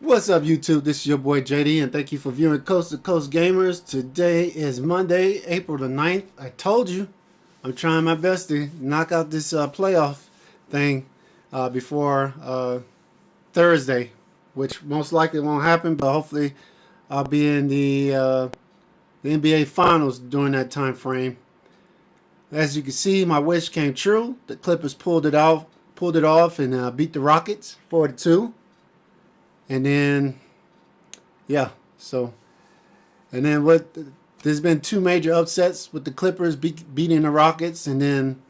What's up, YouTube? This is your boy JD, and thank you for viewing Coast to Coast Gamers. Today is Monday, April the 9th. I told you, I'm trying my best to knock out this playoff thing before Thursday, which most likely won't happen, but hopefully I'll be in the NBA Finals during that time frame. As you can see, my wish came true. The Clippers pulled it off, and beat the Rockets 4-2. And then, yeah, so, and then there's been two major upsets with the Clippers beating the Rockets, and then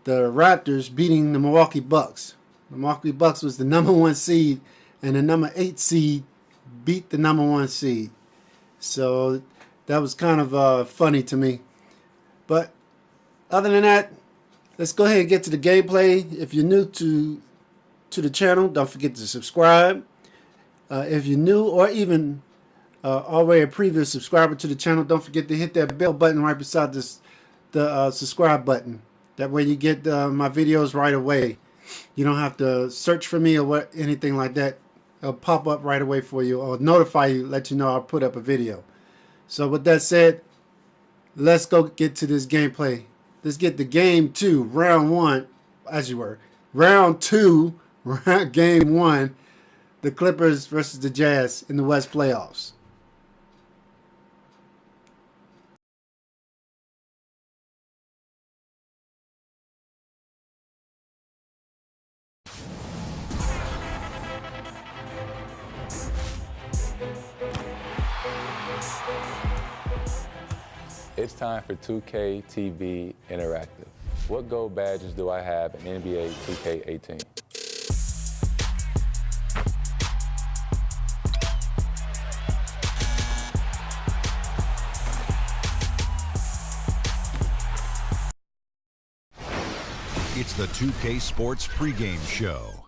the Raptors beating the Milwaukee Bucks. The Milwaukee Bucks was the #1 seed, and the #8 seed beat the #1 seed. So that was kind of funny to me. But other than that, let's go ahead and get to the gameplay. If you're new to the channel, don't forget to subscribe. If you're new or even already a previous subscriber to the channel, don't forget to hit that bell button right beside the subscribe button. That way you get my videos right away. You don't have to search for me or anything like that. It'll pop up right away for you or notify you, let you know I'll put up a video. So with that said, let's go get to this gameplay. Let's get to game 2, round 1, round 2, game 1. The Clippers versus the Jazz in the West playoffs. It's time for 2K TV Interactive. What gold badges do I have in NBA 2K18? It's the 2K Sports pregame show.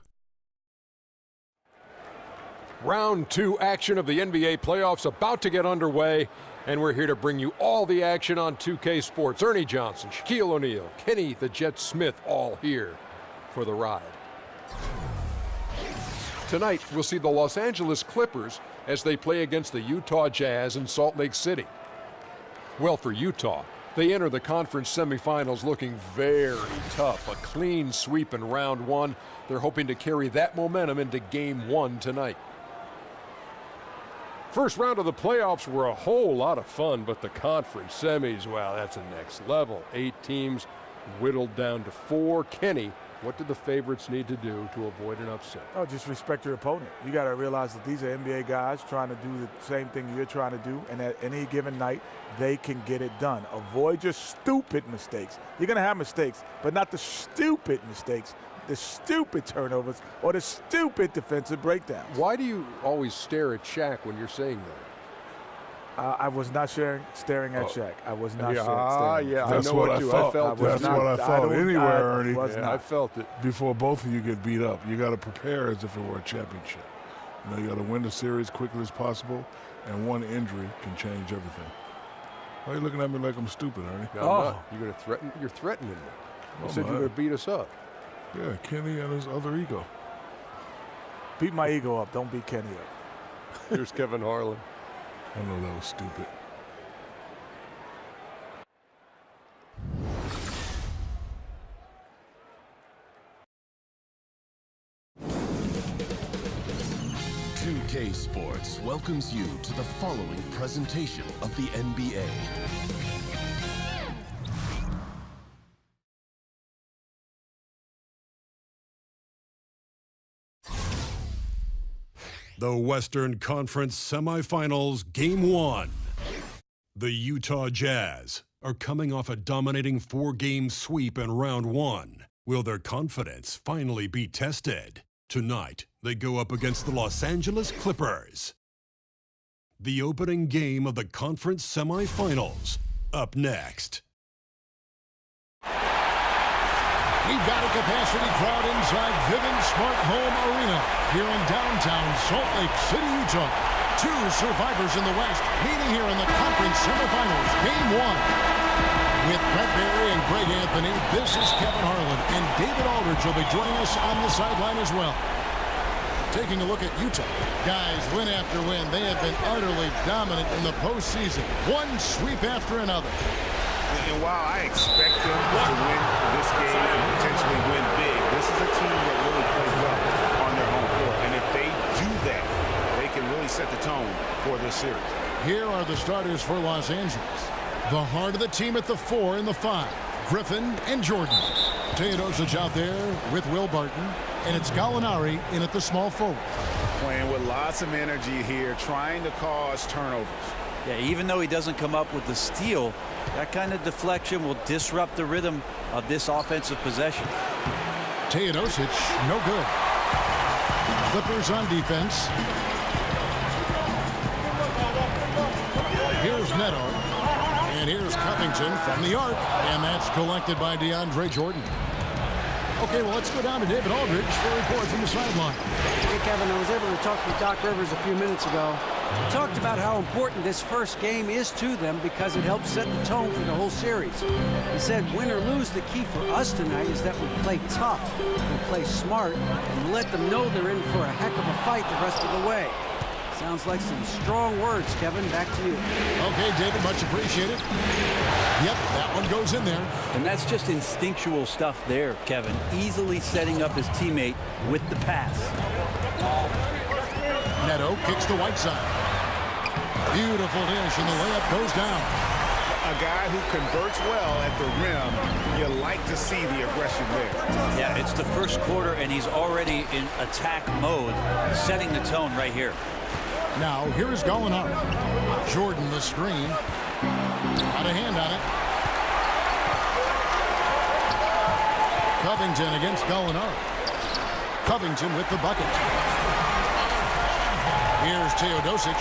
Round 2 action of the NBA playoffs about to get underway, and we're here to bring you all the action on 2K Sports. Ernie Johnson, Shaquille O'Neal, Kenny the Jet Smith, all here for the ride. Tonight, we'll see the Los Angeles Clippers as they play against the Utah Jazz in Salt Lake City. Well, for Utah, they enter the conference semifinals looking very tough. A clean sweep in round 1. They're hoping to carry that momentum into game 1 tonight. First round of the playoffs were a whole lot of fun, but the conference semis, well, that's a next level. 8 teams whittled down to 4. Kenny, what do the favorites need to do to avoid an upset? Oh, just respect your opponent. You got to realize that these are NBA guys trying to do the same thing you're trying to do, and at any given night, they can get it done. Avoid your stupid mistakes. You're going to have mistakes, but not the stupid mistakes, the stupid turnovers, or the stupid defensive breakdowns. Why do you always stare at Shaq when you're saying that? I was not staring at Shaq. I was not staring. Yeah, I know what you. I felt That's what I thought anywhere, Ernie. I felt it. Before both of you get beat up, you got to prepare as if it were a championship. You know, you got to win the series quickly as possible, and one injury can change everything. Why are you looking at me like I'm stupid, Ernie? No, I'm not. You're going to threaten. You're threatening me. You said you were going to beat us up. Yeah, Kenny and his other ego. Beat my ego up. Don't beat Kenny up. Here's Kevin Harlan. I know that was stupid. K Sports welcomes you to the following presentation of the NBA. The Western Conference Semifinals, Game 1. The Utah Jazz are coming off a dominating 4-game sweep in round 1. Will their confidence finally be tested? Tonight, they go up against the Los Angeles Clippers. The opening game of the conference semifinals, up next. We've got a capacity crowd inside Vivint Smart Home Arena here in downtown Salt Lake City, Utah. 2 survivors in the West meeting here in the conference semifinals, Game 1. With Brett Barry and Greg Anthony, this is Kevin Harlan, and David Aldridge will be joining us on the sideline as well. Taking a look at Utah. Guys, win after win, they have been utterly dominant in the postseason. One sweep after another. And while I expect them to win this game and potentially win big, this is a team that really plays well on their home court. And if they do that, they can really set the tone for this series. Here are the starters for Los Angeles. The heart of the team at the 4 and the 5. Griffin and Jordan. Teodosic out there with Will Barton. And it's Gallinari in at the small forward. Playing with lots of energy here, trying to cause turnovers. Yeah, even though he doesn't come up with the steal, that kind of deflection will disrupt the rhythm of this offensive possession. Teodosic, no good. Clippers on defense. Here's Neto. And here's Covington from the arc. And that's collected by DeAndre Jordan. Okay, well, let's go down to David Aldridge for a report from the sideline. Hey, Kevin, I was able to talk to Doc Rivers a few minutes ago. He talked about how important this first game is to them because it helps set the tone for the whole series. He said, win or lose, the key for us tonight is that we play tough, we play smart, and we let them know they're in for a heck of a fight the rest of the way. Sounds like some strong words, Kevin. Back to you. Okay, David, much appreciated. Yep, that one goes in there. And that's just instinctual stuff there, Kevin. Easily setting up his teammate with the pass. Neto kicks to Whiteside. Beautiful dish, and the layup goes down. A guy who converts well at the rim, you like to see the aggression there. Yeah, it's the first quarter, and he's already in attack mode, setting the tone right here. Now, here is Gallinari. Jordan the screen. Got a hand on it. Covington against Gallinari. Covington with the bucket. Here's Teodosic.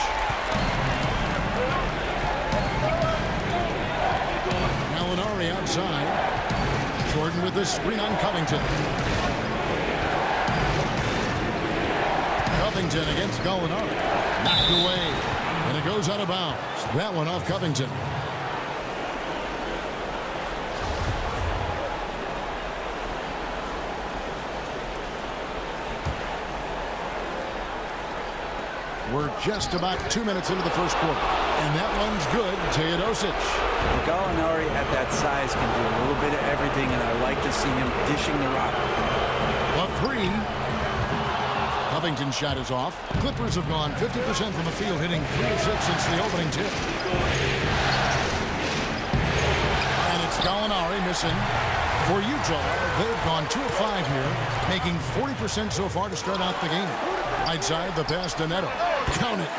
Gallinari outside. Jordan with the screen on Covington. Covington against Gallinari. Knocked away. And it goes out of bounds. That one off Covington. We're just about 2 minutes into the first quarter. And that one's good. Teodosic. Gallinari at that size can do a little bit of everything, and I like to see him dishing the rock. A three. Covington's shot is off. Clippers have gone 50% from the field, hitting 3 of 6 since the opening tip. And it's Gallinari missing. For Utah, they've gone 2 of 5 here, making 40% so far to start out the game. Right side, the pass to Neto. Count it.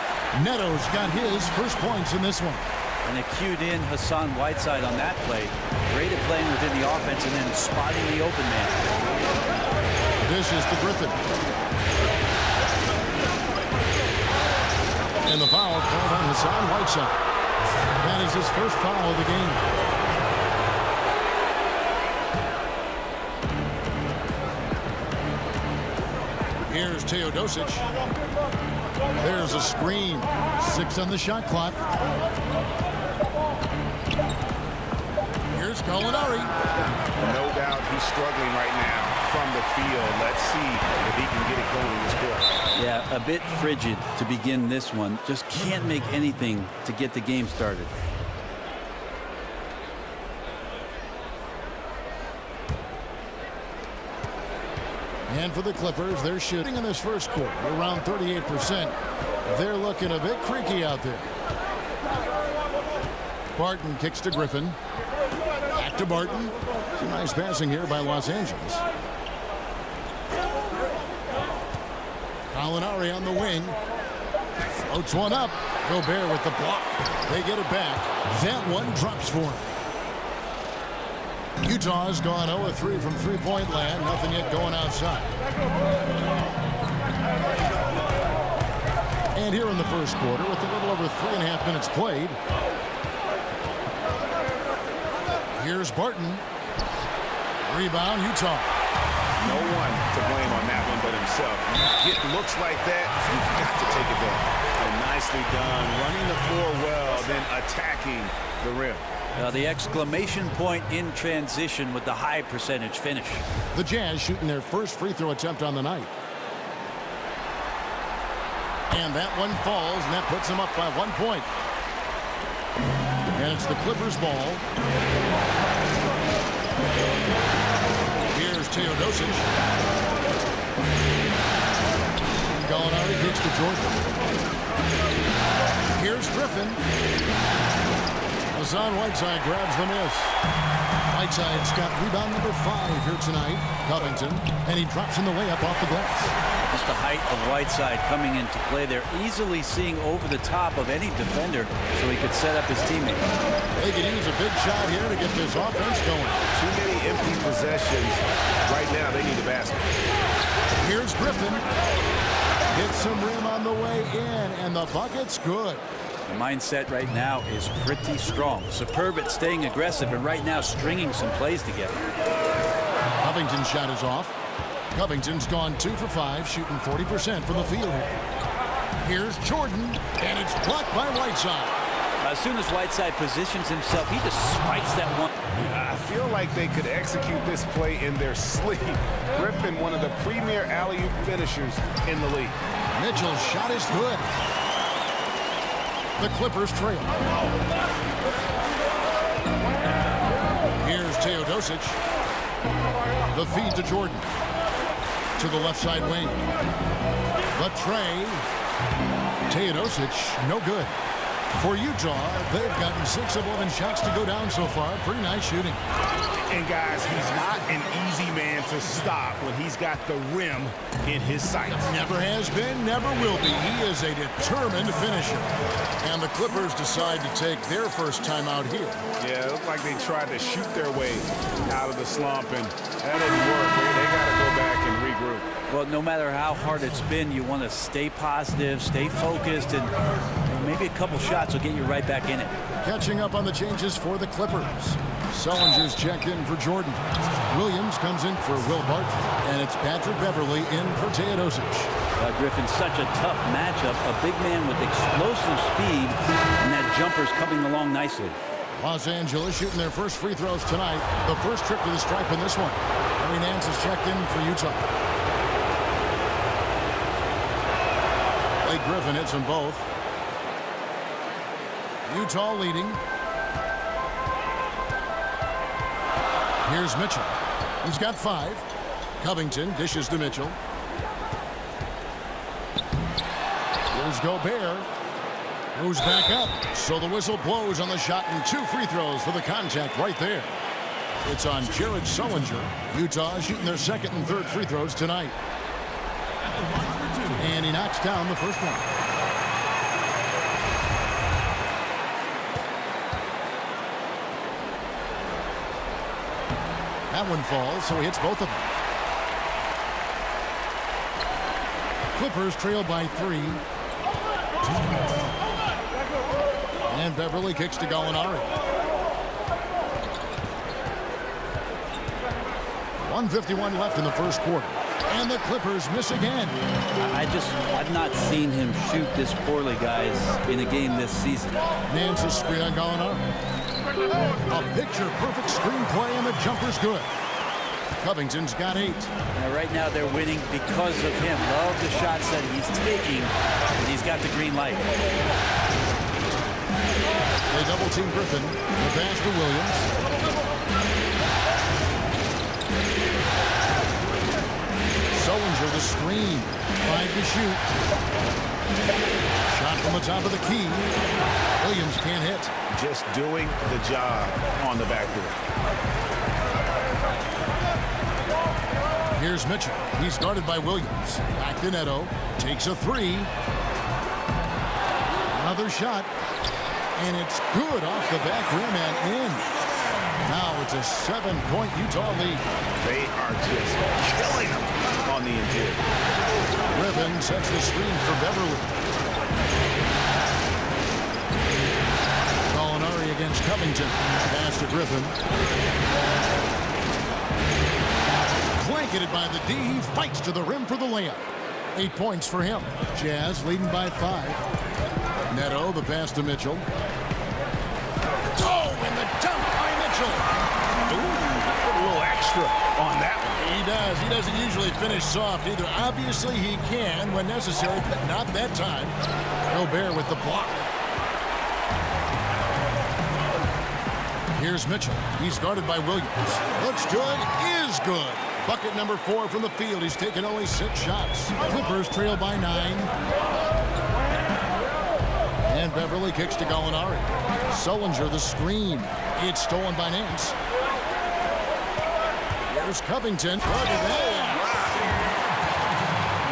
Neto's got his first points in this one. And they cued in Hassan Whiteside on that play. Great at playing within the offense and then spotting the open man. This is to Griffin. And the foul called on Hassan Whiteside. That is his first foul of the game. Here's Teodosic. There's a screen. 6 on the shot clock. Here's Gallinari. No doubt he's struggling right now from the field. Let's see if he can get it going in this quarter. Yeah, a bit frigid to begin this one. Just can't make anything to get the game started. And for the Clippers, they're shooting in this first quarter around 38%. They're looking a bit creaky out there. Barton kicks to Griffin. Back to Barton. Some nice passing here by Los Angeles. Gallinari on the wing. Floats one up. Gobert with the block. They get it back. That one drops for him. Utah's gone 0-3 from three-point land. Nothing yet going outside. And here in the first quarter, with a little over 3.5 minutes played, here's Barton. Rebound, Utah. No one to blame on that one but himself. You get looks like that, you've got to take it back. And nicely done, running the floor well, then attacking the rim. The exclamation point in transition with the high percentage finish. The Jazz shooting their first free throw attempt on the night. And that one falls, and that puts them up by 1 point. And it's the Clippers' ball. Here's Teodosic. And Gallinari kicks to Jordan. Here's Griffin. Hassan Whiteside grabs the miss. Whiteside's got rebound number 5 here tonight. Covington, and he drops in the layup off the glass. Just the height of Whiteside coming into play there, easily seeing over the top of any defender so he could set up his teammate. They could use a big shot here to get this offense going. Too many empty possessions. Right now, they need a basket. Here's Griffin. Gets some rim on the way in, and the bucket's good. The mindset right now is pretty strong. Superb at staying aggressive, and right now stringing some plays together. Covington's shot is off. Covington's gone 2 for 5, shooting 40% from the field here. Here's Jordan, and it's blocked by Whiteside. As soon as Whiteside positions himself, he just spikes that one. I feel like they could execute this play in their sleep. Griffin, one of the premier alley-oop finishers in the league. Mitchell's shot is good. The Clippers trail. Here's Teodosic. The feed to Jordan. To the left side wing. The tray. Teodosic, no good. For Utah, they've gotten 6 of 11 shots to go down so far. Pretty nice shooting. And guys, he's not an easy man to stop when he's got the rim in his sights. Never has been, never will be. He is a determined finisher. And the Clippers decide to take their first time out here. Yeah, it looked like they tried to shoot their way out of the slump, and that didn't work. They got to go back and regroup. Well, no matter how hard it's been, you want to stay positive, stay focused, and maybe a couple shots will get you right back in it. Catching up on the changes for the Clippers. Sullinger's checked in for Jordan. Williams comes in for Will Barton. And it's Patrick Beverly in for Teodosic. Griffin, such a tough matchup. A big man with explosive speed, and that jumper's coming along nicely. Los Angeles shooting their first free throws tonight. The first trip to the stripe in this one. Larry Nance is checked in for Utah. Blake Griffin hits them both. Utah leading. Here's Mitchell. He's got 5. Covington dishes to Mitchell. Here's Gobert. Goes back up. So the whistle blows on the shot, and 2 free throws for the contact right there. It's on Jared Sullinger. Utah shooting their second and third free throws tonight. And he knocks down the first one. That one falls, so he hits both of them. Clippers trail by 3. And Beverly kicks to Gallinari. 1:51 left in the first quarter. And the Clippers miss again. I've not seen him shoot this poorly, guys, in a game this season. Nance's screen on Gallinari. A picture-perfect screenplay, and the jumper's good. Covington's got 8. Now, right now, they're winning because of him. Love the shots that he's taking, and he's got the green light. They double-team Griffin. The pass to Williams. Sullinger the screen. 5 to shoot. Shot from the top of the key. Williams can't hit. Just doing the job on the backboard. Here's Mitchell. He's guarded by Williams. Back to Neto. Takes a 3. Another shot. And it's good off the back rim and in. Now it's a 7-point Utah lead. They are just killing them on the interior. Griffin sets the screen for Beverly. Gallinari against Covington. Pass to Griffin. Blanketed by the D. He fights to the rim for the layup. 8 points for him. Jazz leading by 5. Neto, the pass to Mitchell. Oh, and the dunk by Mitchell. Ooh, put a little extra on that He does. He doesn't usually finish soft either. Obviously, he can when necessary, but not that time. Gobert with the block. Here's Mitchell. He's guarded by Williams. Looks good. Is good. Bucket number 4 from the field. He's taken only 6 shots. Clippers trail by 9. And Beverly kicks to Gallinari. Sullinger the screen. It's stolen by Nance. Here's Covington. Look at that.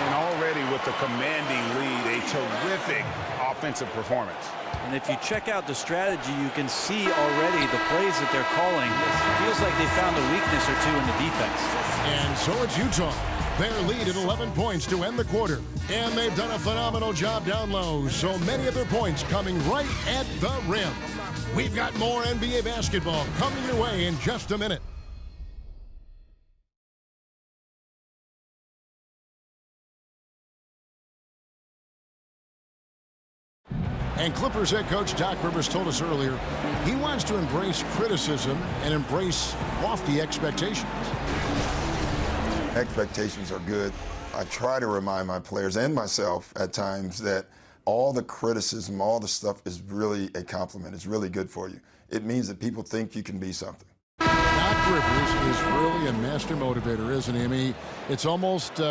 And already with the commanding lead, a terrific offensive performance. And if you check out the strategy, you can see already the plays that they're calling. It feels like they found a weakness or two in the defense. And so it's Utah. Their lead at 11 points to end the quarter. And they've done a phenomenal job down low. So many of their points coming right at the rim. We've got more NBA basketball coming your way in just a minute. And Clippers head coach Doc Rivers told us earlier he wants to embrace criticism and embrace lofty expectations. Expectations are good. I try to remind my players and myself at times that all the criticism, all the stuff is really a compliment. It's really good for you. It means that people think you can be something. Doc Rivers is really a master motivator, isn't he? I mean, it's almost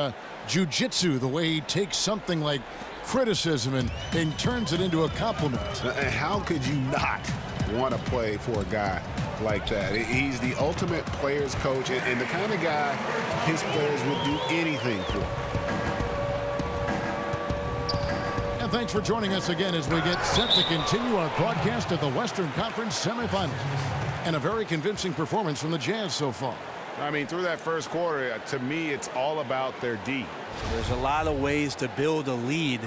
jiu-jitsu, the way he takes something like criticism and turns it into a compliment. And how could you not want to play for a guy like that? He's the ultimate players coach and the kind of guy his players would do anything for. And thanks for joining us again as we get set to continue our broadcast of the Western Conference semifinals. And a very convincing performance from the Jazz so far. I mean, through that first quarter, to me, it's all about their D. There's a lot of ways to build a lead.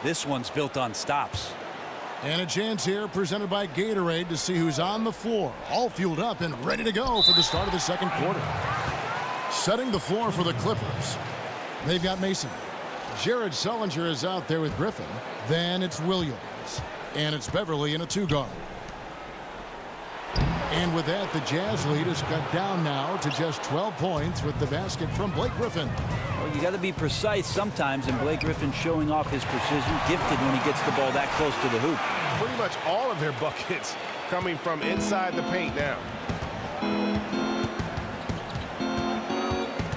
This one's built on stops. And a chance here presented by Gatorade to see who's on the floor. All fueled up and ready to go for the start of the second quarter. Setting the floor for the Clippers. They've got Mason. Jared Sullinger is out there with Griffin. Then it's Williams. And it's Beverly in a 2-guard. And with that, the Jazz lead is cut down now to just 12 points with the basket from Blake Griffin. Well, you got to be precise sometimes, and Blake Griffin showing off his precision, gifted when he gets the ball that close to the hoop. Pretty much all of their buckets coming from inside the paint now.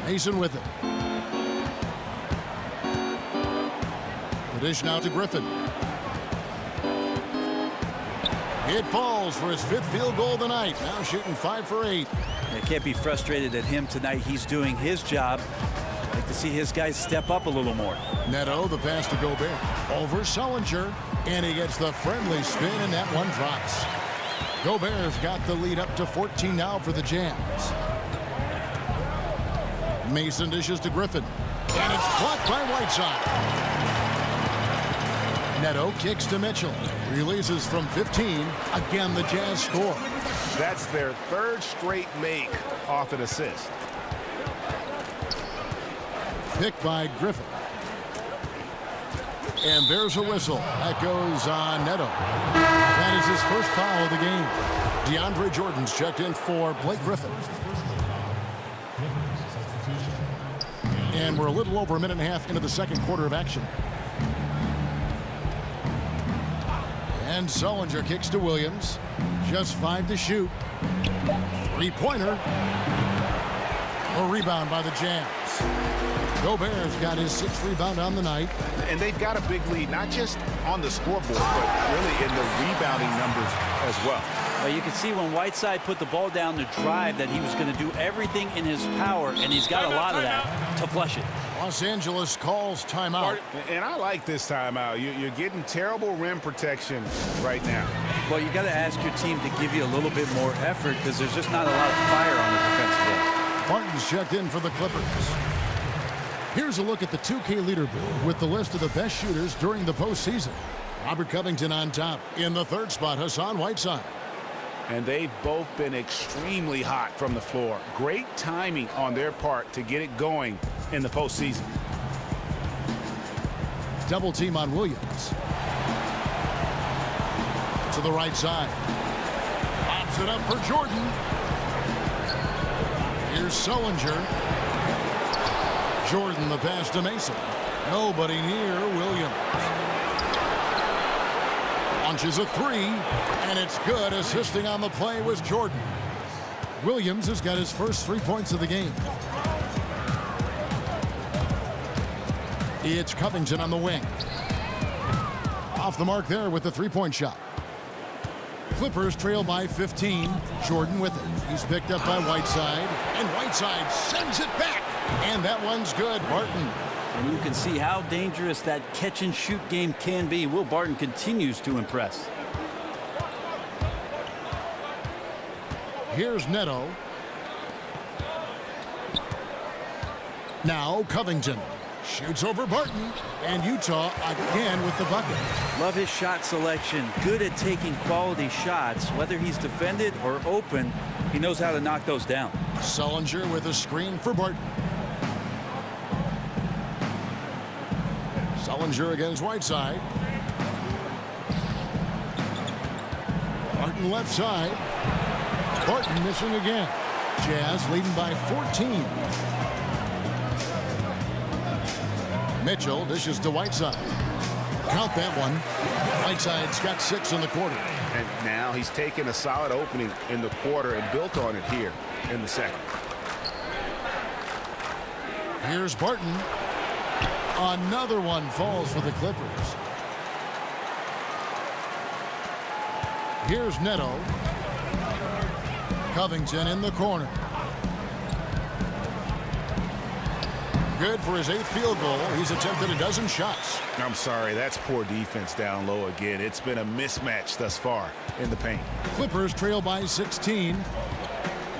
Mason with it. The dish now to Griffin. It falls for his 5th field goal of the night. Now shooting 5 for 8. You can't be frustrated at him tonight. He's doing his job. I'd like to see his guys step up a little more. Neto, the pass to Gobert. Over Sullinger. And he gets the friendly spin, and that one drops. Gobert's got the lead up to 14 now for the Jazz. Mason dishes to Griffin. And it's blocked by Whiteside. Neto kicks to Mitchell. Releases from 15. Again, the Jazz score. That's their 3rd straight make off an assist. Picked by Griffin. And there's a whistle. That goes on Neto. That is his first foul of the game. DeAndre Jordan's checked in for Blake Griffin. And we're a little over a minute and a half into the second quarter of action. And Sullinger kicks to Williams. Just 5 to shoot. 3-pointer. A rebound by the Jazz. Gobert's got his 6th rebound on the night. And they've got a big lead, not just on the scoreboard, but really in the rebounding numbers as well. Well, you can see when Whiteside put the ball down to drive that he was going to do everything in his power, and he's got a lot of that to flush it. Los Angeles calls timeout. And I like this timeout. You're getting terrible rim protection right now. Well, you got to ask your team to give you a little bit more effort because there's just not a lot of fire on the defensive end. Martin's checked in for the Clippers. Here's a look at the 2K leaderboard with the list of the best shooters during the postseason. Robert Covington on top. In the 3rd spot, Hassan Whiteside. And they've both been extremely hot from the floor. Great timing on their part to get it going in the postseason. Double team on Williams. To the right side. Pops it up for Jordan. Here's Sullinger. Jordan, the pass to Mason. Nobody near Williams. Launches a three, and it's good. Assisting on the play was Jordan. Williams has got his first 3 points of the game. It's Covington on the wing. Off the mark there with the three-point shot. Clippers trail by 15. Jordan with it. He's picked up by Whiteside, and Whiteside sends it back. And that one's good. Barton. And you can see how dangerous that catch-and-shoot game can be. Will Barton continues to impress. Here's Neto. Now Covington. Shoots over Barton. And Utah again with the bucket. Love his shot selection. Good at taking quality shots. Whether he's defended or open, he knows how to knock those down. Sullinger with a screen for Barton. Sullinger against Whiteside. Barton left side. Barton missing again. Jazz leading by 14. Mitchell dishes to Whiteside. Count that one. Whiteside's got 6 in the quarter. And now he's taken a solid opening in the quarter and built on it here in the second. Here's Barton. Another one falls for the Clippers. Here's Neto. Covington in the corner. Good for his 8th field goal. He's attempted a dozen shots. I'm sorry, that's poor defense down low again. It's been a mismatch thus far in the paint. Clippers trail by 16.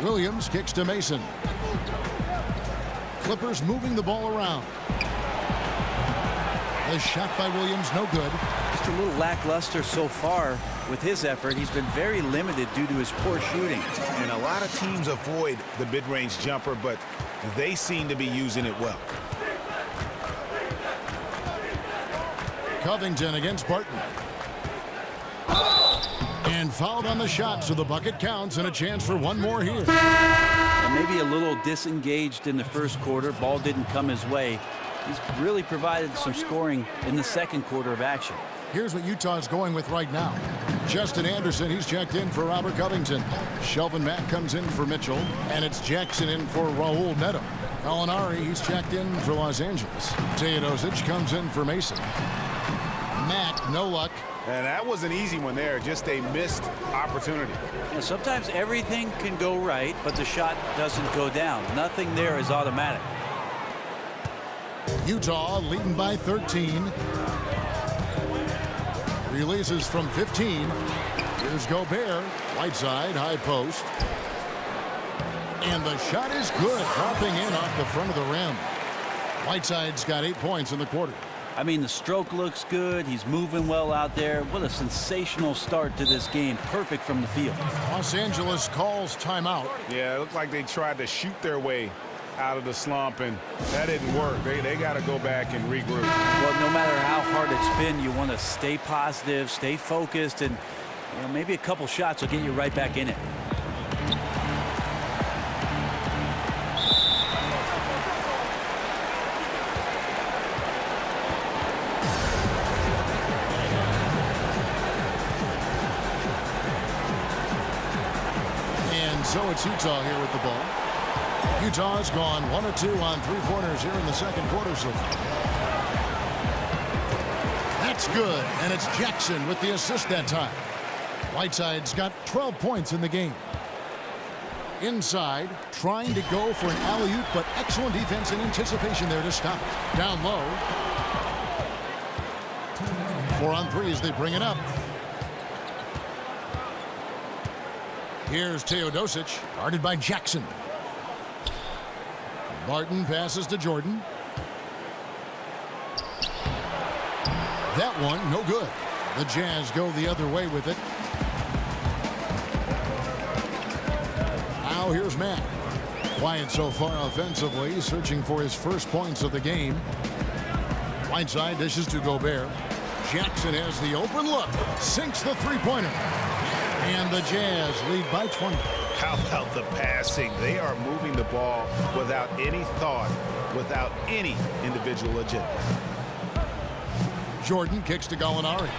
Williams kicks to Mason. Clippers moving the ball around. The shot by Williams, no good. Just a little lackluster so far with his effort. He's been very limited due to his poor shooting. And a lot of teams avoid the mid-range jumper, but they seem to be using it well. Covington against Barton. And fouled on the shot, so the bucket counts and a chance for one more here. And maybe a little disengaged in the first quarter. Ball didn't come his way. He's really provided some scoring in the second quarter of action. Here's what Utah's going with right now. Justin Anderson, he's checked in for Robert Covington. Shelvin Mack comes in for Mitchell. And it's Jackson in for Raul Neto. Gallinari, he's checked in for Los Angeles. Teodosic comes in for Mason. Mack, no luck. And that was an easy one there, just a missed opportunity. And sometimes everything can go right, but the shot doesn't go down. Nothing there is automatic. Utah leading by 13. Releases from 15. Here's Gobert. Whiteside, high post. And the shot is good, dropping in off the front of the rim. Whiteside's got 8 points in the quarter. I mean, the stroke looks good. He's moving well out there. What a sensational start to this game. Perfect from the field. Los Angeles calls timeout. Yeah, it looked like they tried to shoot their way out of the slump, and that didn't work. They got to go back and regroup. Well, no matter how hard it's been, you want to stay positive, stay focused, and maybe a couple shots will get you right back in it. And so it's Utah here with the ball. Utah has gone 1 of 2 on three-pointers here in the second quarter so far. That's good, and it's Jackson with the assist that time. Whiteside's got 12 points in the game. Inside, trying to go for an alley-oop, but excellent defense and anticipation there to stop it. Down low. 4 on 3 as they bring it up. Here's Teodosic, guarded by Jackson. Barton passes to Jordan. That one, no good. The Jazz go the other way with it. Now here's Matt. Quiet so far offensively, searching for his first points of the game. Whiteside dishes to Gobert. Jackson has the open look. Sinks the three-pointer. And the Jazz lead by 20. How about the passing? They are moving the ball without any thought without any individual agenda. Jordan kicks to Gallinari.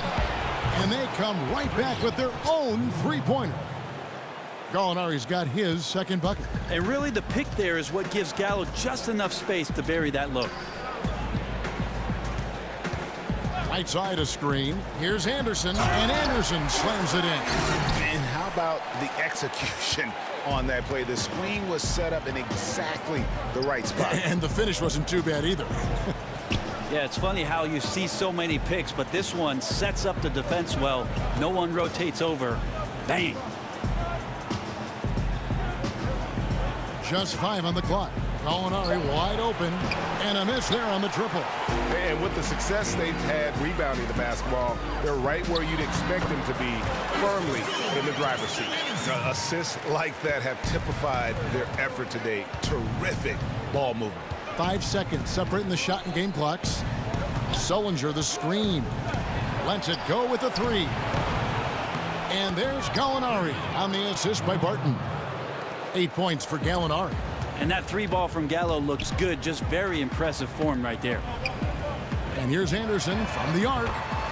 And they come right back with their own three-pointer. Gallinari's got his second bucket. And really the pick there is what gives Gallo just enough space to bury that look. Right side a screen. Here's Anderson, and Anderson slams it in. And how about the execution on that play? The screen was set up in exactly the right spot. And the finish wasn't too bad either. Yeah, it's funny how you see so many picks, but this one sets up the defense well. No one rotates over. Bang. Just 5 on the clock. Gallinari wide open, and a miss there on the triple. And with the success they've had rebounding the basketball, they're right where you'd expect them to be, firmly in the driver's seat. Assists like that have typified their effort today. Terrific ball movement. 5 seconds separating the shot and game clocks. Sullinger the screen. Lets it go with the three. And there's Gallinari on the assist by Barton. 8 points for Gallinari. And that three ball from Gallo looks good. Just very impressive form right there. And here's Anderson from the arc.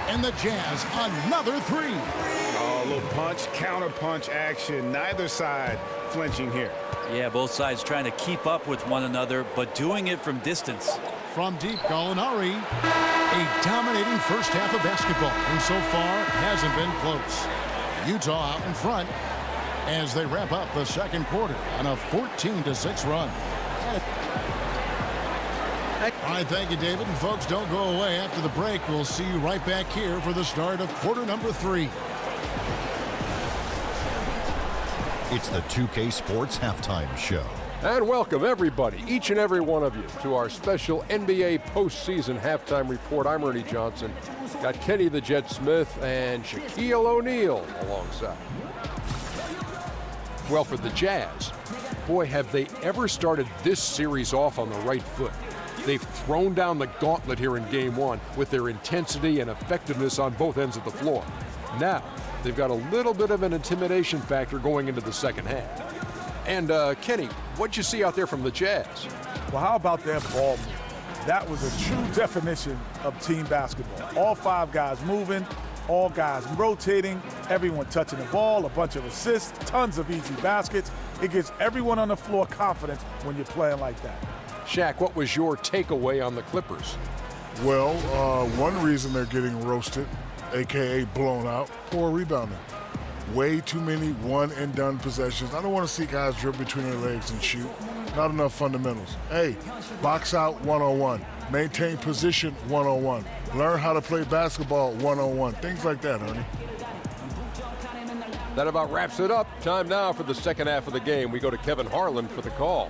And the Jazz, another three. Oh, a little punch, counter punch action. Neither side flinching here. Yeah, both sides trying to keep up with one another, but doing it from distance. From deep, Gallinari. A dominating first half of basketball. And so far, hasn't been close. Utah out in front as they wrap up the second quarter on a 14-6 run. All right, thank you, David. And folks, don't go away. After the break, we'll see you right back here for the start of quarter number 3. It's the 2K Sports Halftime Show. And welcome, everybody, each and every one of you, to our special NBA postseason halftime report. I'm Ernie Johnson. Got Kenny the Jet Smith and Shaquille O'Neal alongside. Well, for the Jazz, boy, have they ever started this series off on the right foot. They've thrown down the gauntlet here in Game 1 with their intensity and effectiveness on both ends of the floor. Now, they've got a little bit of an intimidation factor going into the second half. And, Kenny, what'd you see out there from the Jazz? Well, how about their ball movement? That was a true definition of team basketball. All 5 guys moving, all guys rotating, everyone touching the ball, a bunch of assists, tons of easy baskets. It gives everyone on the floor confidence when you're playing like that. Shaq, what was your takeaway on the Clippers? Well, one reason they're getting roasted, a.k.a. blown out, poor rebounding. Way too many one-and-done possessions. I don't want to see guys dribble between their legs and shoot. Not enough fundamentals. Hey, box out 101. Maintain position 101. Learn how to play basketball 101. Things like that, honey. That about wraps it up. Time now for the second half of the game. We go to Kevin Harlan for the call.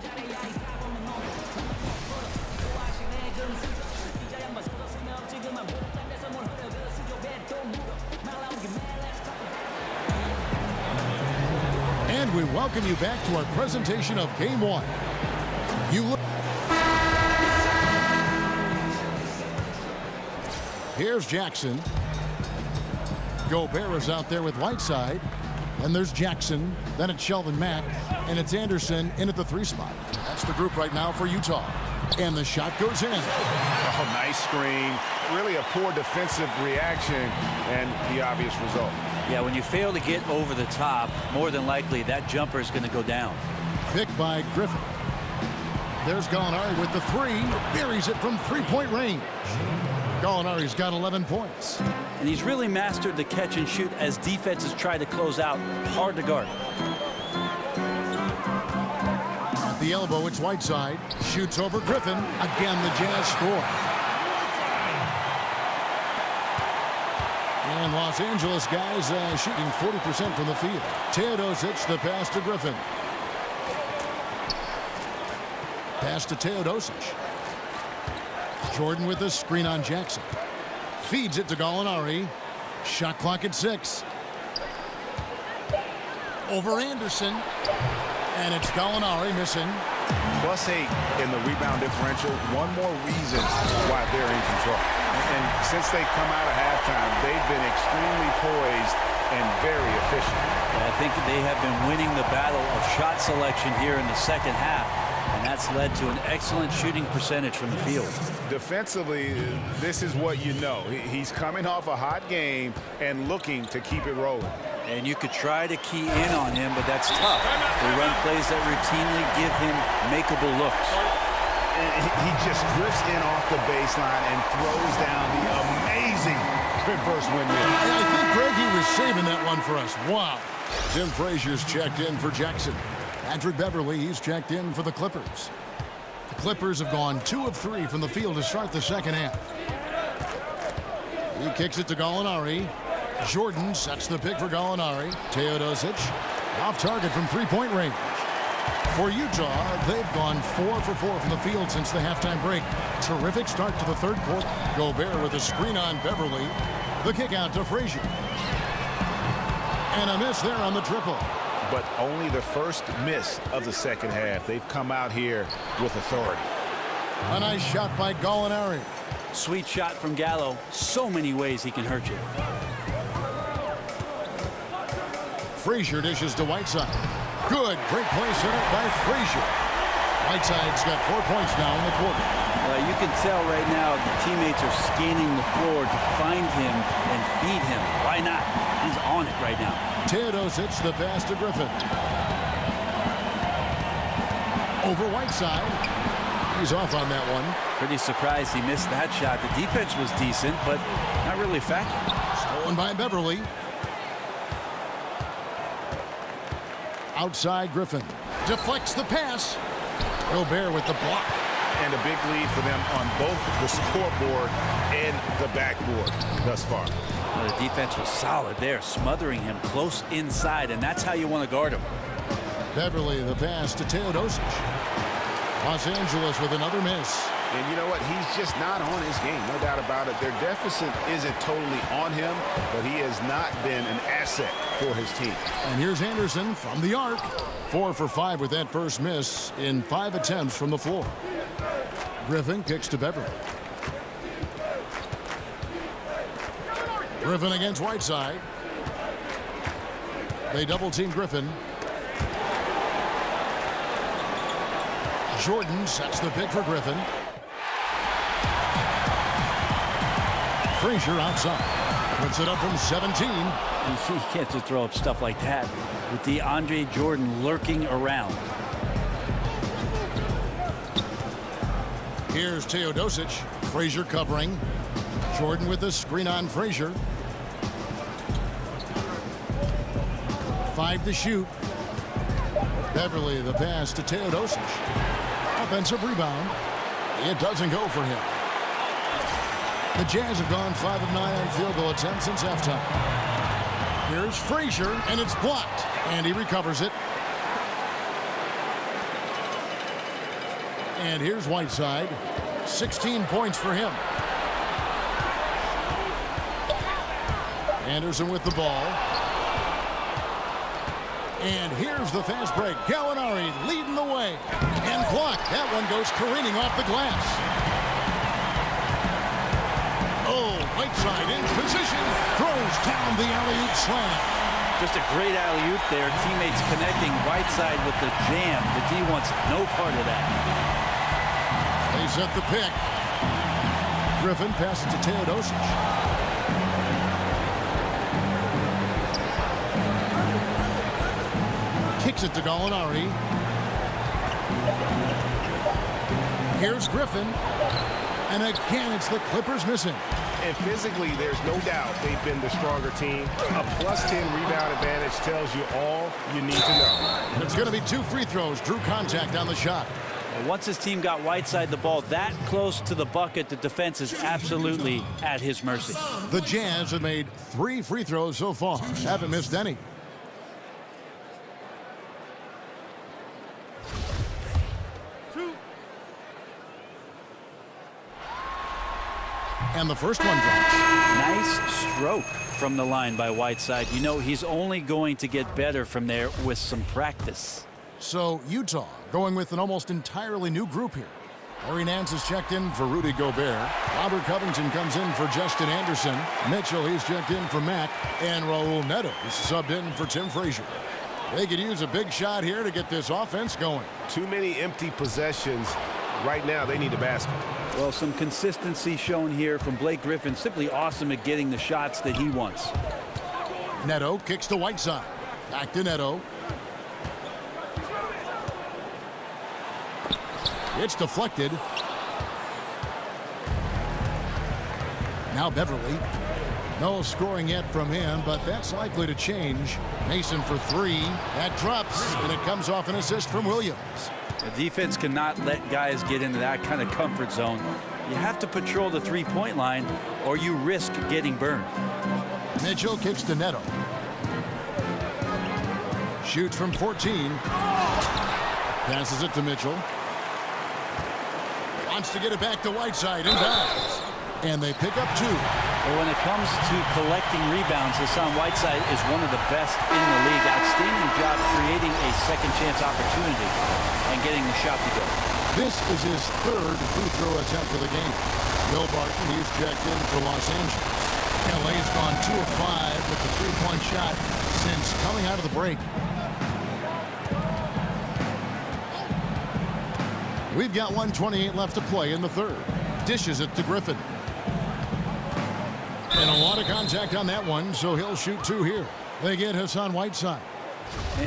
And we welcome you back to our presentation of Game 1. Here's Jackson. Gobert is out there with Whiteside. Then there's Jackson. Then it's Shelvin Mack. And it's Anderson in at the 3 spot. That's the group right now for Utah. And the shot goes in. Oh, nice screen. Really a poor defensive reaction and the obvious result. Yeah, when you fail to get over the top, more than likely that jumper is going to go down. Picked by Griffin. There's Gallinari with the 3. Buries it from 3-point range. Gallinari's got 11 points. And he's really mastered the catch and shoot as defenses try to close out. Hard to guard. At the elbow, it's Whiteside. Shoots over Griffin. Again, the Jazz score. And Los Angeles guys shooting 40% from the field. Teodosic, the pass to Griffin. Pass to Teodosic. Jordan with the screen on Jackson. Feeds it to Gallinari. Shot clock at 6. Over Anderson. And it's Gallinari missing. +8 in the rebound differential. One more reason why they're in control. And since they come out of halftime, they've been extremely poised and very efficient. I think they have been winning the battle of shot selection here in the second half. And And that's led to an excellent shooting percentage from the field. Defensively, this is what you know. He's coming off a hot game and looking to keep it rolling. And you could try to key in on him, but that's tough. They run plays that routinely give him makeable looks. He just drifts in off the baseline and throws down the amazing reverse windmill. I think, Greg, he was saving that one for us. Wow. Tim Frazier's checked in for Jackson. Patrick Beverly, he's checked in for the Clippers. The Clippers have gone 2 of 3 from the field to start the second half. He kicks it to Gallinari. Jordan sets the pick for Gallinari. Teodosic off target from three-point range. For Utah, they've gone 4 for 4 from the field since the halftime break. Terrific start to the third quarter. Gobert with a screen on Beverly. The kick out to Frazier. And a miss there on the triple. But only the first miss of the second half. They've come out here with authority. A nice shot by Gallinari. Sweet shot from Gallo. So many ways he can hurt you. Frazier dishes to Whiteside. Good. Great play set up by Frazier. Whiteside's got 4 points now in the quarter. Well, you can tell right now the teammates are scanning the floor to find him and feed him. Why not? He's on it right now. Teodosic the pass to Griffin. Over Whiteside. He's off on that one. Pretty surprised he missed that shot. The defense was decent, but not really effective. Stolen by Beverly. Outside Griffin. Deflects the pass. Gobert with the block. And a big lead for them on both the scoreboard and the backboard thus far. Well, the defense was solid there, smothering him close inside, and that's how you want to guard him. Beverly the pass to Teodosic. Los Angeles with another miss. And you know what? He's just not on his game, no doubt about it. Their deficit isn't totally on him, but he has not been an asset for his team. And here's Anderson from the arc. 4 for 5 with that first miss in 5 attempts from the floor. Griffin kicks to Beverly. Griffin against Whiteside. They double-team Griffin. Jordan sets the pick for Griffin. Frazier outside. Puts it up from 17. You can't just throw up stuff like that with DeAndre Jordan lurking around. Here's Teodosic. Frazier covering. Jordan with the screen on Frazier. 5 to shoot. Beverly the pass to Teodosic. Offensive rebound. It doesn't go for him. The Jazz have gone 5 of 9 on field goal attempts since halftime. Here's Frazier, and it's blocked. And he recovers it. And here's Whiteside. 16 points for him. Anderson with the ball. And here's the fast break. Gallinari leading the way. And blocked. That one goes careening off the glass. Oh, Whiteside in position. Throws down the alley-oop slam. Just a great alley-oop there. Teammates connecting. Whiteside with the jam. The D wants no part of that. They set the pick. Griffin passes to Teodosic. Kicks it to Gallinari. Here's Griffin. And again, it's the Clippers missing. And physically, there's no doubt they've been the stronger team. A +10 rebound advantage tells you all you need to know. And it's going to be 2 free throws. Drew contact on the shot. Once his team got Whiteside the ball that close to the bucket, the defense is absolutely at his mercy. The Jazz have made 3 free throws so far. Haven't missed any. And the first one drops. Nice stroke from the line by Whiteside. You know he's only going to get better from there with some practice. So Utah going with an almost entirely new group here. Larry Nance is checked in for Rudy Gobert. Robert Covington comes in for Justin Anderson. Mitchell, he's checked in for Mack. And Raul Neto is subbed in for Tim Frazier. They could use a big shot here to get this offense going. Too many empty possessions. Right now, they need a basket. Well, some consistency shown here from Blake Griffin. Simply awesome at getting the shots that he wants. Neto kicks to Whiteside. Back to Neto. It's deflected. Now Beverly. No scoring yet from him, but that's likely to change. Mason for three. That drops, and it comes off an assist from Williams. The defense cannot let guys get into that kind of comfort zone. You have to patrol the three-point line, or you risk getting burned. Mitchell kicks to Neto. Shoots from 14. Passes it to Mitchell. Wants to get it back to Whiteside and does. And they pick up two. Well, when it comes to collecting rebounds, Hassan Whiteside is one of the best in the league. Outstanding job creating a second chance opportunity and getting the shot to go. This is his third free throw attempt of the game. Bill Barton, he's checked in for Los Angeles. LA's gone 2 of 5 with the three-point shot since coming out of the break. We've got 1:28 left to play in the third. Dishes it to Griffin. And a lot of contact on that one, so he'll shoot two here. They get Hassan Whiteside.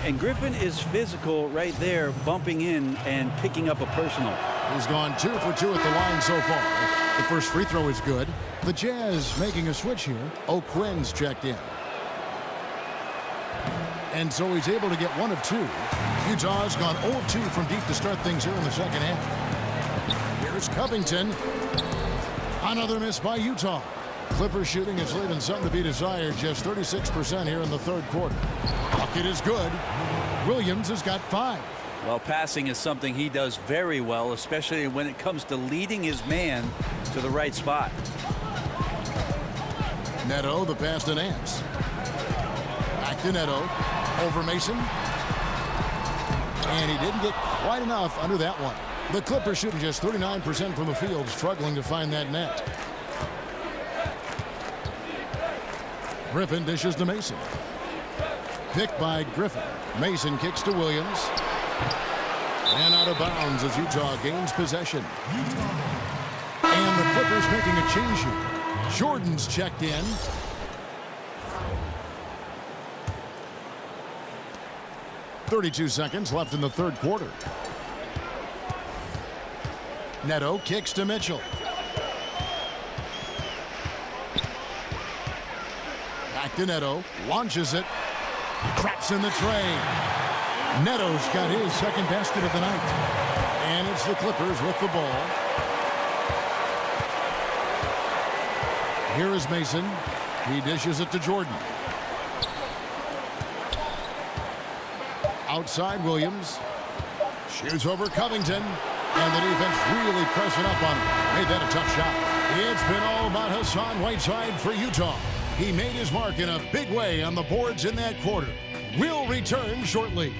And Griffin is physical right there, bumping in and picking up a personal. He's gone 2 for 2 at the line so far. The first free throw is good. The Jazz making a switch here. O'Quinn's checked in. And so he's able to get 1 of 2. Utah's gone 0 of 2 from deep to start things here in the second half. Here's Covington. Another miss by Utah. Clippers shooting is leaving something to be desired. Just 36% here in the third quarter. Bucket is good. Williams has got 5. Well, passing is something he does very well, especially when it comes to leading his man to the right spot. Neto, the pass to Nance. Back to Neto. Over Mason. And he didn't get quite enough under that one. The Clippers shooting just 39% from the field, struggling to find that net. Griffin dishes to Mason. Picked by Griffin. Mason kicks to Williams. And out of bounds as Utah gains possession. And the Clippers making a change here. Jordan's checked in. .32 seconds left in the third quarter. Neto kicks to Mitchell. Back to Neto. Launches it. Traps in the tray. Neto's got his second basket of the night. And it's the Clippers with the ball. Here is Mason. He dishes it to Jordan. Outside Williams. Shoots over Covington. And the defense really pressing up on him. Made that a tough shot. It's been all about Hassan Whiteside for Utah. He made his mark in a big way on the boards in that quarter. We'll return shortly.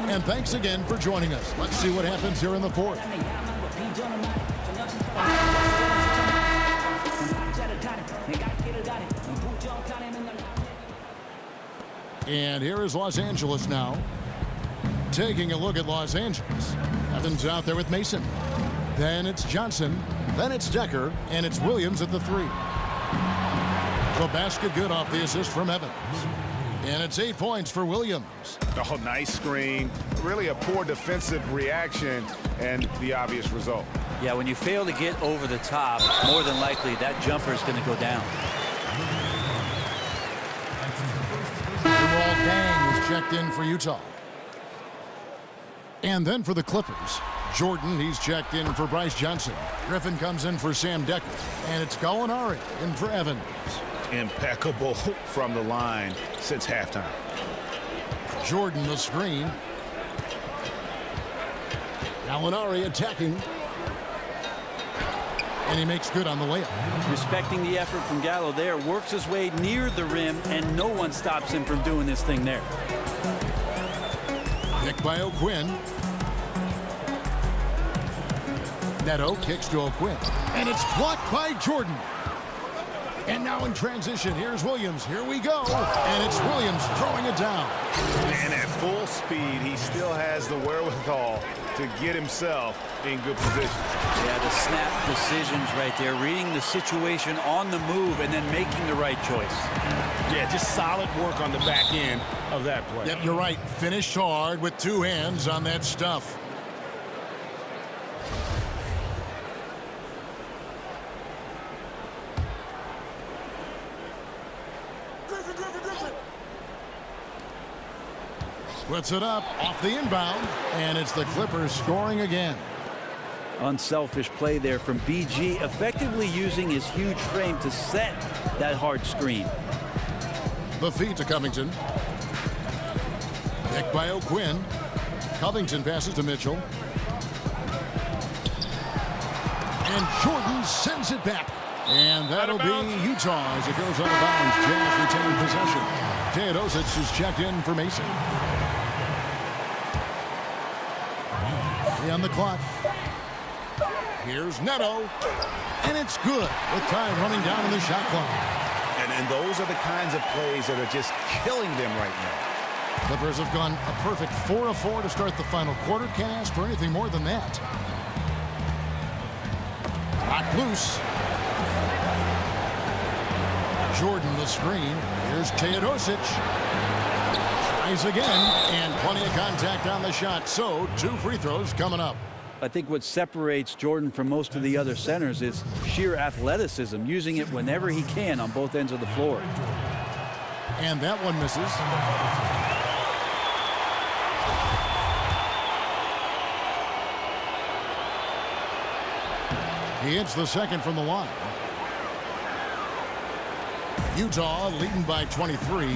And thanks again for joining us. Let's see what happens here in the fourth. And here is Los Angeles now. Taking a look at Los Angeles. Evans out there with Mason. Then it's Johnson. Then it's Decker. And it's Williams at the 3. The basket good off the assist from Evans. And it's 8 points for Williams. Oh, nice screen. Really a poor defensive reaction and the obvious result. Yeah, when you fail to get over the top, more than likely that jumper is going to go down. Jamal Dang is checked in for Utah. And then for the Clippers, Jordan, he's checked in for Bryce Johnson. Griffin comes in for Sam Decker. And it's Gallinari in for Evans. Impeccable from the line since halftime. Jordan the screen. Gallinari attacking. And he makes good on the layup. Respecting the effort from Gallo there. Works his way near the rim, and no one stops him from doing this thing there. Picked by O'Quinn. Neto kicks to O'Quinn, and it's blocked by Jordan. And now in transition, here's Williams. Here we go. And it's Williams throwing it down. And at full speed, he still has the wherewithal to get himself in good position. Yeah, the snap decisions right there, reading the situation on the move and then making the right choice. Yeah, just solid work on the back end of that play. Yep, you're right. Finished hard with two hands on that stuff. Splits it up off the inbound, and it's the Clippers scoring again. Unselfish play there from BG, effectively using his huge frame to set that hard screen. The feed to Covington. Picked by O'Quinn. Covington passes to Mitchell. And Jordan sends it back. And that'll be Utah as it goes out of bounds. Jazz retain possession. Teodosic is checked in for Mason. On the clock. Here's Neto. And it's good with time running down in the shot clock. And those are the kinds of plays that are just killing them right now. Clippers have gone a perfect 4 of 4 to start the final quarter. Can't ask for anything more than that. Lock loose. Jordan the screen. Here's Teodosic. Tries again, and plenty of contact on the shot. So 2 free throws coming up. I think what separates Jordan from most of the other centers is sheer athleticism, using it whenever he can on both ends of the floor. And that one misses. He hits the second from the line. Utah leading by 23.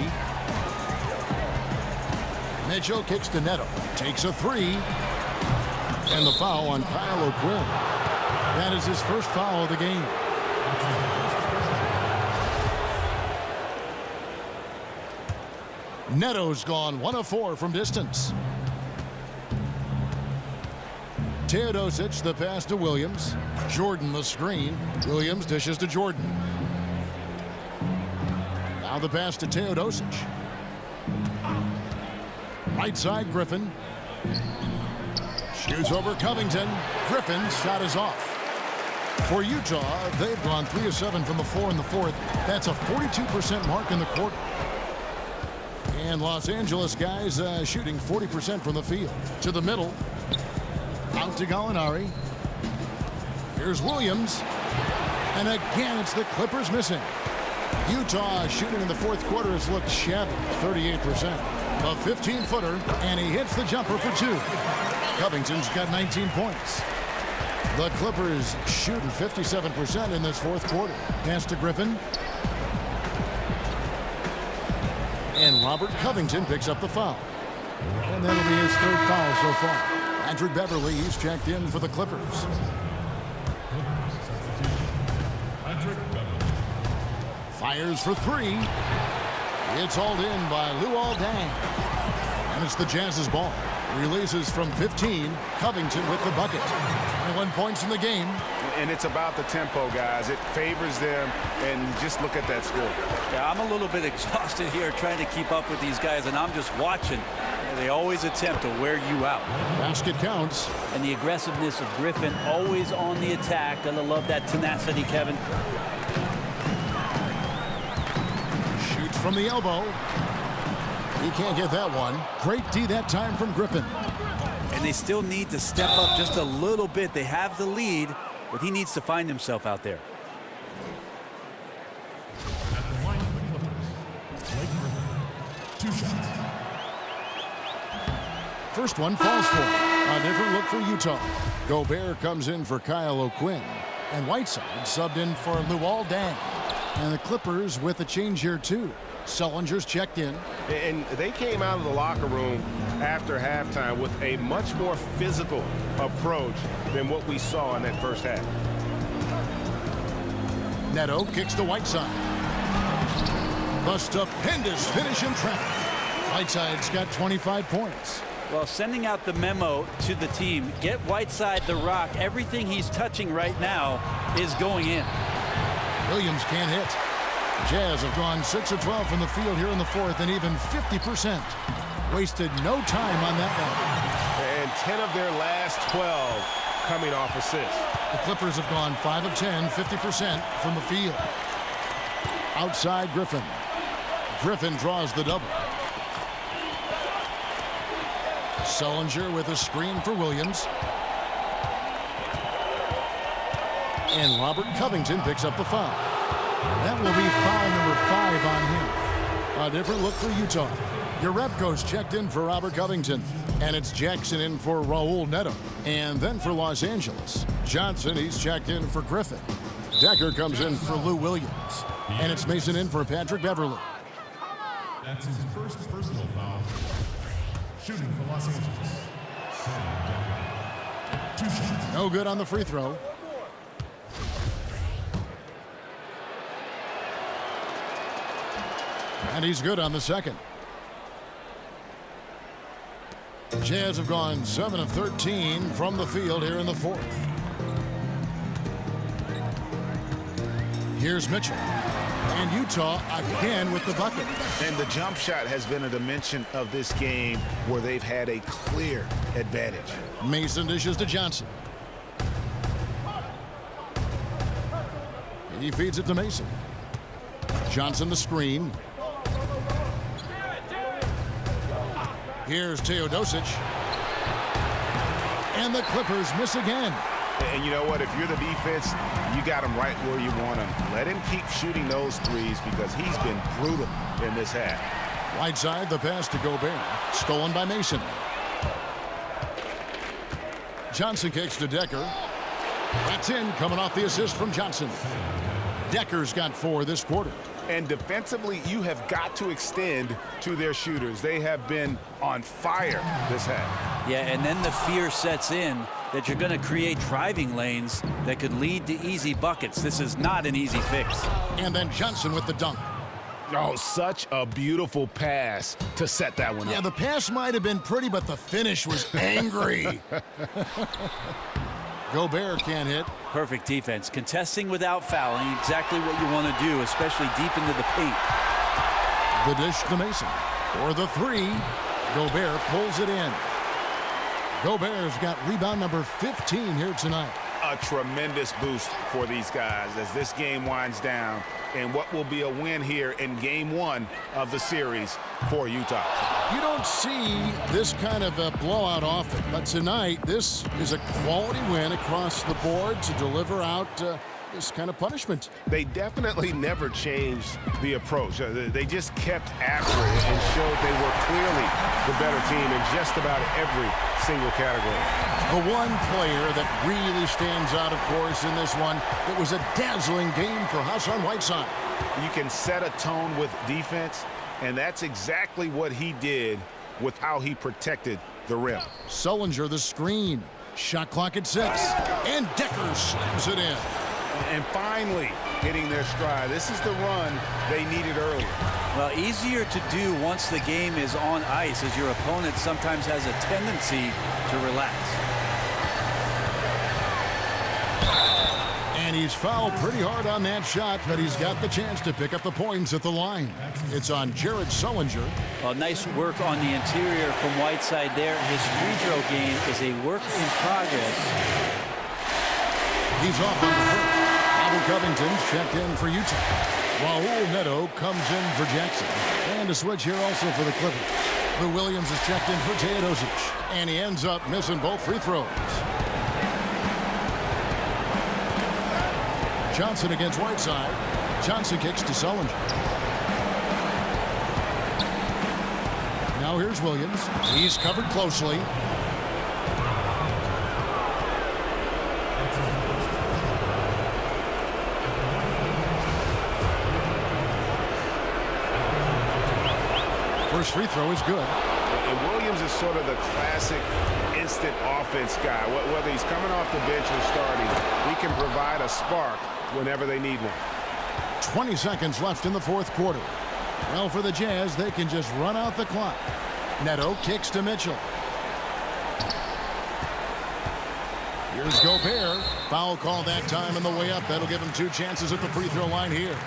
Mitchell kicks to Neto. Takes a 3. And the foul on Kyle O'Quinn. That is his first foul of the game. Neto's gone 1 of 4 from distance. Teodosic the pass to Williams. Jordan the screen. Williams dishes to Jordan. Now the pass to Teodosic. Right side, Griffin. Shoots over Covington. Griffin's shot is off. For Utah, they've gone 3 of 7 from the floor in the fourth. That's a 42% mark in the quarter. And Los Angeles guys shooting 40% from the field. To the middle. Out to Gallinari. Here's Williams. And again, it's the Clippers missing. Utah shooting in the fourth quarter has looked shabby, 38%. A 15-footer, and he hits the jumper for 2. Covington's got 19 points. The Clippers shooting 57% in this fourth quarter. Pass to Griffin. And Robert Covington picks up the foul. And that'll be his 3rd foul so far. Patrick Beverly, he's checked in for the Clippers. Fires for 3. It's hauled in by Luol Deng. And it's the Jazz's ball. Releases from 15. Covington with the bucket. 21 points in the game. And it's about the tempo, guys. It favors them, and just look at that score. Yeah, I'm a little bit exhausted here trying to keep up with these guys, and I'm just watching. They always attempt to wear you out. Basket counts. And the aggressiveness of Griffin, always on the attack. Gotta love that tenacity, Kevin. Shoots from the elbow. He can't get that one. Great D that time from Griffin. And they still need to step up just a little bit. They have the lead, but he needs to find himself out there. At the line of the Clippers, Blake Griffin, 2 shots. First one falls for him. A different look for Utah. Gobert comes in for Kyle O'Quinn. And Whiteside subbed in for Luol Deng. And the Clippers with a change here too. Sullinger's checked in. And they came out of the locker room after halftime with a much more physical approach than what we saw in that first half. Neto kicks to Whiteside. The stupendous finish in traffic. Whiteside's got 25 points. Well, sending out the memo to the team, get Whiteside the rock. Everything he's touching right now is going in. Williams can't hit. Jazz have gone 6 of 12 from the field here in the fourth, and even 50%. Wasted no time on that one. And 10 of their last 12 coming off assists. The Clippers have gone 5 of 10, 50% from the field. Outside Griffin. Griffin draws the double. Sullinger with a screen for Williams. And Robert Covington picks up the foul. That will be foul number 5 on him. A different look for Utah. Jerebko's checked in for Robert Covington. And it's Jackson in for Raul Neto. And then for Los Angeles, Johnson, he's checked in for Griffin. Decker comes in for Lou Williams. And it's Mason in for Patrick Beverly. That's his first personal foul. Shooting for Los Angeles. 2 shots. No good on the free throw. And he's good on the second. Jazz have gone 7 of 13 from the field here in the fourth. Here's Mitchell. And Utah again with the bucket. And the jump shot has been a dimension of this game where they've had a clear advantage. Mason dishes to Johnson. He feeds it to Mason. Johnson the screen. Here's Teodosic. And the Clippers miss again. And you know what? If you're the defense, you got him right where you want him. Let him keep shooting those threes because he's been brutal in this half. Whiteside, the pass to Gobert. Stolen by Mason. Johnson kicks to Decker. That's in, coming off the assist from Johnson. Decker's got 4 this quarter. And defensively, you have got to extend to their shooters. They have been on fire this half. Yeah, and then the fear sets in that you're going to create driving lanes that could lead to easy buckets. This is not an easy fix. And then Johnson with the dunk. Oh, such a beautiful pass to set that one up. Yeah, the pass might have been pretty, but the finish was angry. Gobert can't hit. Perfect defense. Contesting without fouling, exactly what you want to do, especially deep into the paint. The dish to Mason. For the 3, Gobert pulls it in. Gobert's got rebound number 15 here tonight. A tremendous boost for these guys as this game winds down and what will be a win here in game 1 of the series for Utah. You don't see this kind of a blowout often, but tonight this is a quality win across the board to deliver out this kind of punishment. They definitely never changed the approach. They just kept after it and showed they were clearly the better team in just about every single category. The one player that really stands out, of course, in this one, it was a dazzling game for Hassan Whiteside. You can set a tone with defense, and that's exactly what he did with how he protected the rim. Sullinger the screen. Shot clock at 6. And Decker slams it in. And finally hitting their stride. This is the run they needed earlier. Well, easier to do once the game is on ice, as your opponent sometimes has a tendency to relax. And he's fouled pretty hard on that shot, but he's got the chance to pick up the points at the line. It's on Jared Sullinger. Well, nice work on the interior from Whiteside there. His free throw game is a work in progress. He's off on the first. Robert Covington's checked in for Utah. Raul Neto comes in for Jackson. And a switch here also for the Clippers. Lou Williams is checked in for Teodosic. And he ends up missing both free throws. Johnson against Whiteside. Johnson kicks to Sullinger. Now here's Williams. He's covered closely. First free throw is good. And Williams is sort of the classic instant offense guy. Whether he's coming off the bench or starting, he can provide a spark whenever they need one. 20 seconds left in the fourth quarter. Well, for the Jazz, they can just run out the clock. Neto kicks to Mitchell. Here's Gobert. Foul call that time on the way up. That'll give him 2 chances at the free throw line here.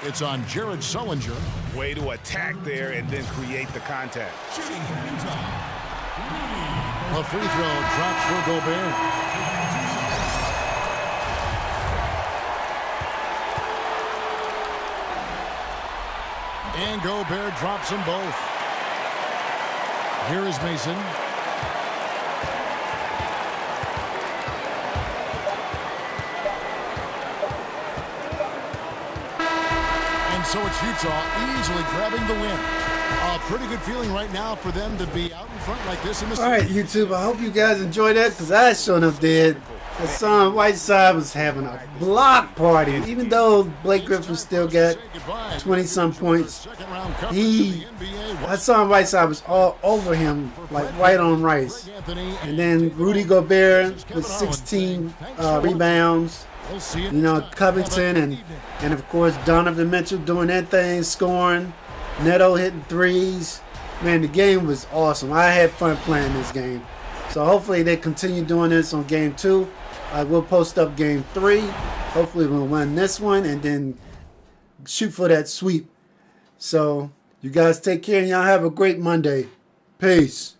It's on Jared Sullinger. Way to attack there and then create the contact. Shooting from Utah. A free throw drops for Gobert. And Gobert drops them both. Here is Mason. And so it's Utah easily grabbing the win. A pretty good feeling right now for them to be out in front like this in the All right, YouTube, I hope you guys enjoyed that because I sure enough did. Hassan Whiteside was having a block party. Even though Blake Griffin still got 20-some points, Hassan Whiteside was all over him like white on rice. And then Rudy Gobert with 16 rebounds. You know, Covington and of course Donovan Mitchell doing that thing, scoring. Neto hitting threes. Man, the game was awesome. I had fun playing this game. So hopefully they continue doing this on game 2. I will post up game 3. Hopefully we'll win this one and then shoot for that sweep. So you guys take care and y'all have a great Monday. Peace.